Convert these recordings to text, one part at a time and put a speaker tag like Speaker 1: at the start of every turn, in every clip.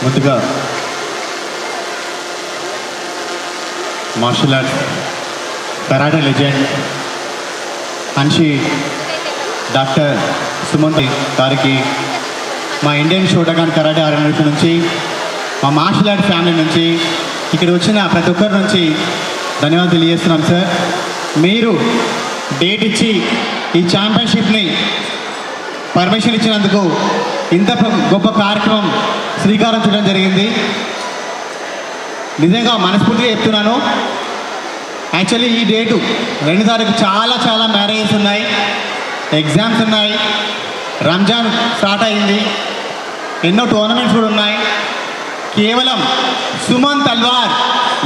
Speaker 1: ముందుగా martial arts karate legend అన్షి doctor Sumanth గారికి, మా ఇండియన్ షోటగాన్ కరాటే ఆర్గనైజేషన్ నుంచి, మా మార్షల్ ఆర్ట్స్ ఫ్యామిలీ నుంచి, ఇక్కడ వచ్చిన ప్రతి ఒక్కరి నుంచి ధన్యవాదాలు తెలియజేస్తున్నాం సార్. మీరు డేట్ ఇచ్చి ఈ ఛాంపియన్షిప్ని పర్మిషన్ ఇచ్చినందుకు ఇంత గొప్ప కార్యక్రమం శ్రీకారం చుట్టడం జరిగింది. నిజంగా మనస్ఫూర్తిగా చెప్తున్నాను. యాక్చువల్లీ ఈ డేటు 2 తారీఖు చాలా మ్యారేజెస్ ఉన్నాయి, ఎగ్జామ్స్ ఉన్నాయి, రంజాన్ స్టార్ట్ అయింది, ఎన్నో టోర్నమెంట్స్ కూడా ఉన్నాయి. కేవలం సుమన్ తల్వార్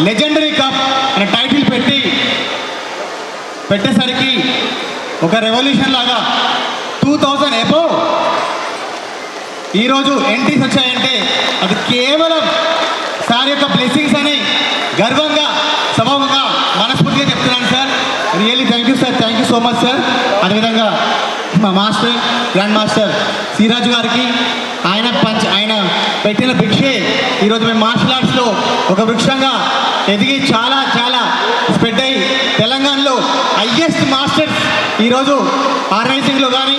Speaker 1: లెజెండరీ కప్ అనే టైటిల్ పెట్టేసరికి ఒక రెవల్యూషన్ లాగా 2000 అబోవ్ ఈరోజు ఎంట్రీస్ వచ్చాయంటే అది కేవలం సార్ యొక్క బ్లెస్సింగ్స్ అని గర్వంగా సభాముగా మనస్ఫూర్తిగా చెప్తున్నాను sir. Really thank you sir, thank you so much sir. అదేవిధంగా మా మాస్టర్ గ్రాండ్ మాస్టర్ శ్రీరాజు గారికి ఆయన పెట్టిన భిక్షే ఈరోజు మేము మార్షల్ ఆర్ట్స్లో ఒక వృక్షంగా ఎదిగి చాలా స్ప్రెడ్ అయ్యి తెలంగాణలో హైయెస్ట్ మాస్టర్స్ ఈరోజు ఆర్గనైజింగ్లో కానీ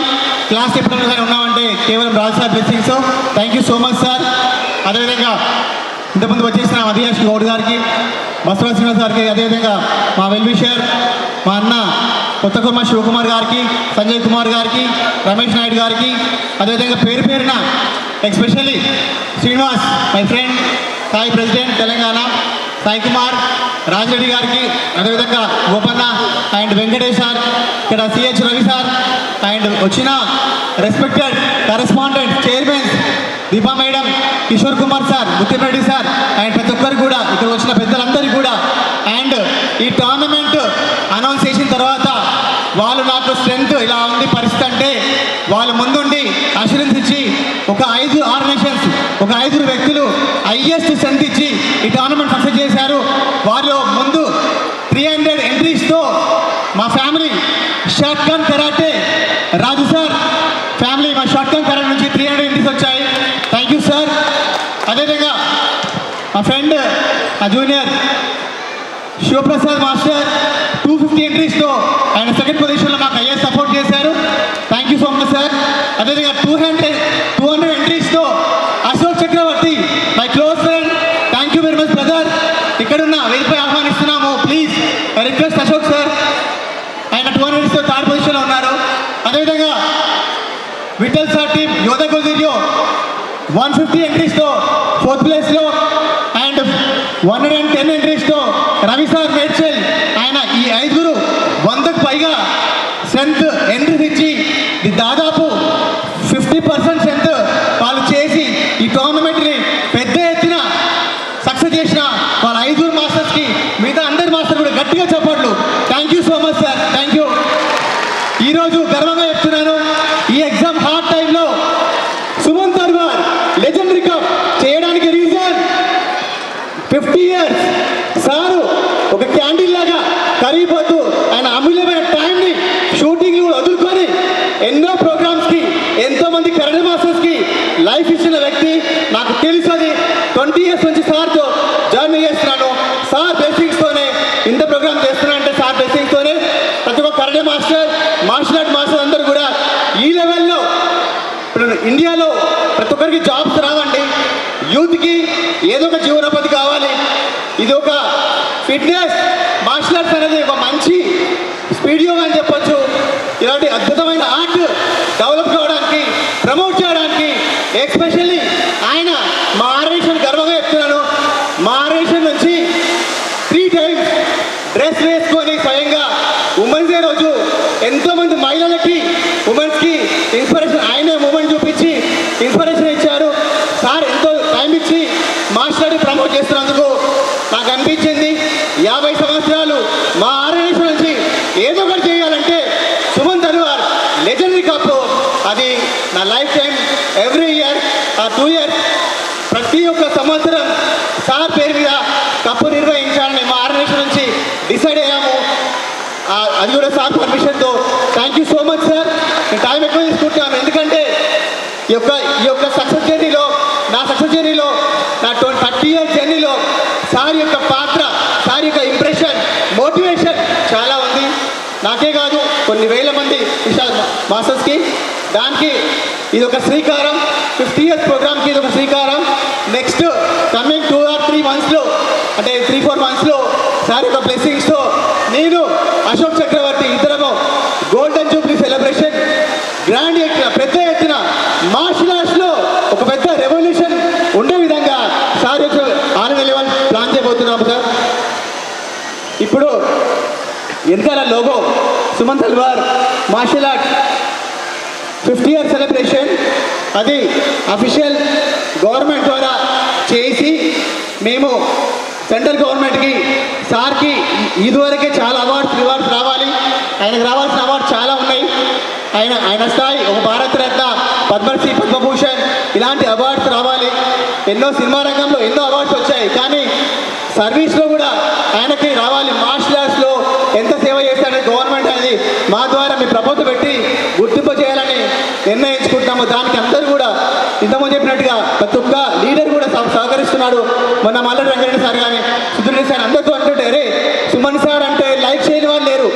Speaker 1: క్లాస్ చెప్పడంలో కానీ ఉన్నామంటే కేవలం Raju sir blessings. Thank you so much sir. అదేవిధంగా ఇంతకుముందు వచ్చేసిన అధియాష్ గౌడ్ గారికి, బసవరాజ్ శ్రీనివాస్ గారికి, అదేవిధంగా మా వెల్విషర్ మా అన్న కొత్తకుర్మ శివకుమార్ గారికి, సంజయ్ కుమార్ గారికి, రమేష్ నాయుడు గారికి, అదేవిధంగా పేరున especially Srinivas my friend, Sai president Telangana, Sai Kumar, Rajareddy గారికి, అదేవిధంగా గోపన్న అండ్ వెంకటేష్ సార్, ఇక్కడ సిహెచ్ రవి సార్, అండ్ వచ్చిన respected correspondent chairmans Deepa madam, Kishore Kumar sir, Muthireddy sir, and ప్రతి ఒక్కరు కూడా ఇక్కడ వచ్చిన పెద్దలందరికీ కూడా. అండ్ ఈ టోర్నమెంట్ అనౌన్స్ చేసిన తర్వాత వాళ్ళు నాకు స్ట్రెంగ్త్ ఇలా ఉంది పరిస్థితి అంటే వాళ్ళు ముందుండి అష్యూరెన్స్ ఇచ్చి ఒక 5 ఆర్గనైజేషన్స్, ఒక 5 వ్యక్తులు హైయెస్ట్ స్ట్రెంగ్త్ ఇచ్చి ఈ టోర్నమెంట్ సక్సెస్ చేశారు. వాళ్ళు ముందు 300 ఎంట్రీస్తో మా ఫ్యామిలీ షార్ట్ గన్ కరాటే రాజు సార్ ఫ్యామిలీ మా షార్ట్ గన్ కరాటే నుంచి 300 ఎంట్రీస్ వచ్చాయి. Thank you sir. అదేవిధంగా మా ఫ్రెండ్ మా జూనియర్ శివప్రసాద్ మాస్టర్ 250 ఎంట్రీస్తో ఆయన సెకండ్ పొజిషన్లో మాకు హైయెస్ట్ సపోర్ట్ చేశారు. Thank you so much sir. అదేవిధంగా 200 ఎంట్రీస్తో Ashok Chakravarthy my close friend, thank you very much brother. ఇక్కడున్న వేదికపై ఆహ్వానిస్తున్నాము, ప్లీజ్ రిక్వెస్ట్ అశోక్ సార్. ఆయన 200 ఎంట్రీస్తో థర్డ్ పొజిషన్లో ఉన్నారు. అదేవిధంగా విఠల్ సార్ టీమ్ యోధ గుజీరియో 150 ఎంట్రీస్తో 4th ప్లేస్లో, అండ్ 110 ఎంట్రీస్తో రవి సార్ మేడ్చల్, ఆయన ఈ 5 100కు పైగా స్ట్రెంత్ ఎంట్రీస్ ఇచ్చి దాదాపు 50% స్ట్రెంత్ వాళ్ళు చేసి ఈ టోర్నమెంట్ని పెద్ద ఎత్తున సక్సెస్ చేసిన వాళ్ళ 5 మాస్టర్స్కి మిగతా అందరి మాస్టర్ కూడా గట్టిగా చెప్పట్లు. Thank you so much sir, thank you. ఈరోజు గర్వంగా చెప్తున్నాను, ఈ ఎగ్జామ్ హార్డ్ టైంలో సుమన్ తల్వార్ లెజెండరీ కప్ చేయడానికి రీజన్ 50 ఇయర్స్ సారు ఒక క్యాండిల్ లాగా కరిగిపోతూ ఆయన అమూల్యమైన టైంని షూటింగ్లు వదులుకొని ఎన్నో ప్రోగ్రామ్స్కి ఎంతోమంది కరాటే మాస్టర్స్కి లైఫ్ ఇచ్చిన వ్యక్తి. నాకు తెలుసు అది 20 ఇయర్స్ నుంచి సార్తో జర్నీ చేస్తున్నాను. సార్ బ్లెస్సింగ్స్తోనే ఇంత ప్రోగ్రామ్ చేస్తున్నా అంటే సార్ బ్లెస్సింగ్స్తోనే ప్రతి ఒక్క karate master, martial art master అందరూ కూడా ఈ లెవెల్లో ఇప్పుడు ఇండియాలో ప్రతి ఒక్కరికి జాబ్స్ రావండి. యూత్కి ఏదో ఒక జీవనోపాధి కావాలి. ఇది ఒక ఫిట్నెస్ మార్షల్ ఆర్ట్స్ అనేది ఒక మంచి స్పీడ్ యోగా అని చెప్పొచ్చు. ఇలాంటి అద్భుతమైన ఆర్ట్ డెవలప్ కావడానికి, ప్రమోట్ చేయడానికి ఎస్పెషల్లీ ఆయన మా ఆర్గనైజేషన్ గర్వంగా చెప్తున్నాను. మా ఆర్గనైజేషన్ నుంచి 3 times డ్రెస్ వేసుకొని స్వయంగా ఉమెన్స్ డే రోజు ఎంతోమంది మహిళలకి, ఉమెన్స్కి ఇన్స్పిరేషన్ ఆయనే మూమెంట్ చూపించి ఇన్స్పిరేషన్ ఇచ్చారు. సార్ ఎంతో టైం ఇచ్చి మార్షల్ ఆర్ట్ ప్రమోట్ చేస్తున్నందుకు నాకు అనిపించింది 50 సంవత్సరాలు మా ఆర్గనైజేషన్ నుంచి ఏదో ఒకటి చేయాలంటే సుమన్ తల్వార్ లెజెండరీ కప్ అది నా life time every year 2 years ప్రతి ఒక్క సంవత్సరం సార్ పేరు మీద కప్పు నిర్వహించాలని మా ఆర్గనైజేషన్ నుంచి డిసైడ్ అయ్యాము. అది కూడా సార్ పర్మిషన్తో. Thank you so much sir. Time ఎక్కువ తీసుకుంటున్నాను ఎందుకంటే ఈ యొక్క సక్సెస్ జర్నీలో నా సక్సెస్ జర్నీలో నా 30 ఇయర్స్ జర్నీలో సార్ యొక్క పాత్ర, సార్ యొక్క ఇంప్రెషన్, మోటివేషన్ చాలా ఉంది. నాకే కాదు కొన్ని వేల మంది విశాల్ మాస్టర్స్కి. దానికి ఇది ఒక శ్రీకారం, 50 ఇయర్స్ ప్రోగ్రామ్కి ఇది ఒక శ్రీకారం. నెక్స్ట్ కమింగ్ 2 or 3 monthsలో, అంటే 3-4 monthsలో సార్ యొక్క బ్లెస్సింగ్స్తో నేను అశోక్ చక్రవర్తి ఇద్దరము గోల్డెన్ జూబ్లీ సెలబ్రేషన్ గ్రాండ్ ఎత్తున, పెద్ద ఎత్తున మార్షల్ ఆర్ట్స్లో ఒక పెద్ద రెవల్యూషన్ ఉండే విధంగా సార్ యొక్క ఆనంద లెవెల్ ప్లాన్ చేయబోతున్నాము సార్. ఇప్పుడు వెనకాల logo Suman Talwar martial art 50 year celebration, అది అఫీషియల్ గవర్నమెంట్ ద్వారా చేసి మేము సెంట్రల్ గవర్నమెంట్కి సార్కి ఇదివరకే చాలా రివార్డ్స్ రావాలి. ఆయనకు రావాల్సిన అవార్డ్స్ చాలా ఉన్నాయి. ఆయన స్థాయి ఒక భారతరత్న, పద్మశ్రీ, పద్మభూషణ్ ఇలాంటి అవార్డ్స్ రావాలి. ఎన్నో సినిమా రంగంలో ఎన్నో అవార్డ్స్ వచ్చాయి, కానీ సర్వీస్లో కూడా ఆయనకి రావాలి. మార్షల్ ఆర్ట్స్లో ఎంత సేవ చేస్తాడని గవర్నమెంట్ అనేది మా ద్వారా మీ ప్రపోజల్ పెట్టి గుర్తింపు చేయాలని నిర్ణయించుకుంటున్నాము. దానికి అందరూ కూడా ఇంతకుముందు చెప్పినట్టుగా ప్రతి ఒక్క లీడర్ కూడా సహకరిస్తున్నాడు. మొన్న మల్లెడ్డి రంగారెడ్డి సార్ కానీ, సుధీర్ సార్ అందరితో అంటుంటే, అరే సుమన్ సార్ అంటే లైక్ చేయని వాళ్ళు లేరు,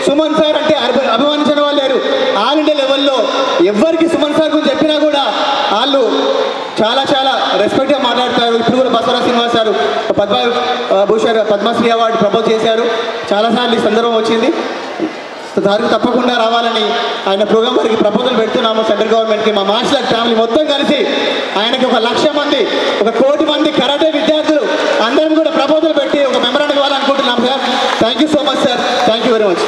Speaker 1: సుమన్ సార్ అంటే అభిమానించిన వాళ్ళు లేరు. ఆల్ ఇండియా లెవెల్లో ఎవరికి సుమన్ సార్ గురించి చెప్పినా కూడా వాళ్ళు చాలా చాలా రెస్పెక్ట్గా మాట్లాడతారు. ఇప్పుడు కూడా Basavaraj Srinivas sir Padma Bhushan, Padma Shri award propose చేశారు. చాలాసార్లు ఈ సందర్భం వచ్చింది. సార్కి తప్పకుండా రావాలని ఆయన ప్రోగ్రాం వారికి ప్రపోజల్ పెడుతున్నాము సెంట్రల్ గవర్నమెంట్కి. మా మార్షల్ ఆర్ట్ ఫ్యామిలీ మొత్తం కలిసి ఆయనకి 1,00,000 మంది, 1 కోటి మంది కరాటే విద్యార్థులు అందరం కూడా ప్రపోజల్ పెట్టి ఒక మెమరాండం ఇవ్వాలనుకుంటున్నాం sir. Thank you so much sir. Thank you very much.